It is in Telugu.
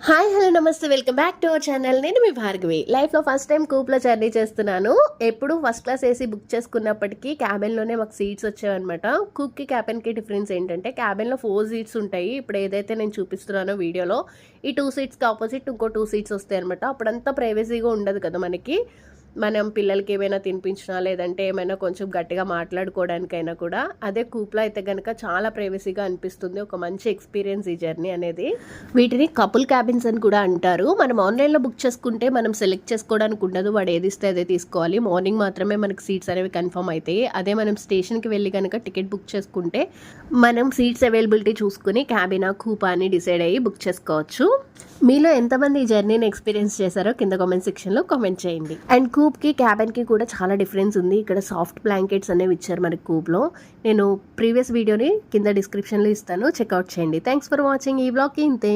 హాయ్ హలో నమస్తే welcome back to our channel. నేను మీ భార్గవి. లైఫ్లో ఫస్ట్ టైం కూప్లో జర్నీ చేస్తున్నాను. ఎప్పుడు ఫస్ట్ క్లాస్ ఏసీ బుక్ చేసుకున్నప్పటికీ క్యాబిన్లోనే మాకు సీట్స్ వచ్చాయన్నమాట. కూప్కి క్యాబిన్కి డిఫరెన్స్ ఏంటంటే క్యాబిన్లో 4 సీట్స్ ఉంటాయి. ఇప్పుడు ఏదైతే నేను చూపిస్తున్నానో వీడియోలో ఈ 2 సీట్స్కి ఆపోజిట్ ఇంకో 2 సీట్స్ వస్తాయి అనమాట. అప్పుడంతా ప్రైవసీగా ఉండదు కదా మనకి. మనం పిల్లలకి ఏమైనా తినిపించినా లేదంటే ఏమైనా కొంచెం గట్టిగా మాట్లాడుకోవడానికైనా కూడా. అదే కూప్లో అయితే కనుక చాలా ప్రైవసీగా అనిపిస్తుంది. ఒక మంచి ఎక్స్పీరియన్స్ ఈ జర్నీ అనేది. వీటిని కపుల్ క్యాబిన్స్ అని కూడా అంటారు. మనం ఆన్లైన్లో బుక్ చేసుకుంటే మనం సెలెక్ట్ చేసుకోవడానికి ఉండదు. వాడు ఏది ఇస్తే అదే తీసుకోవాలి. మార్నింగ్ మాత్రమే మనకి సీట్స్ అనేవి కన్ఫర్మ్ అవుతాయి. అదే మనం స్టేషన్కి వెళ్ళి కనుక టికెట్ బుక్ చేసుకుంటే మనం సీట్స్ అవైలబిలిటీ చూసుకుని క్యాబినా కూపా అని డిసైడ్ అయ్యి బుక్ చేసుకోవచ్చు. మీలో ఎంతమంది ఈ జర్నీని ఎక్స్పీరియన్స్ చేశారో కింద కామెంట్ సెక్షన్లో కామెంట్ చేయండి. అండ్ కూప్కి క్యాబిన్కి కూడా చాలా డిఫరెన్స్ ఉంది. ఇక్కడ సాఫ్ట్ బ్లాంకెట్స్ అనేవి ఇచ్చారు మనకి కూప్లో. నేను ప్రీవియస్ వీడియోని కింద డిస్క్రిప్షన్లో ఇస్తాను, చెక్అవుట్ చేయండి. Thanks for watching. ఈ వ్లాగ్కి ఇంతే.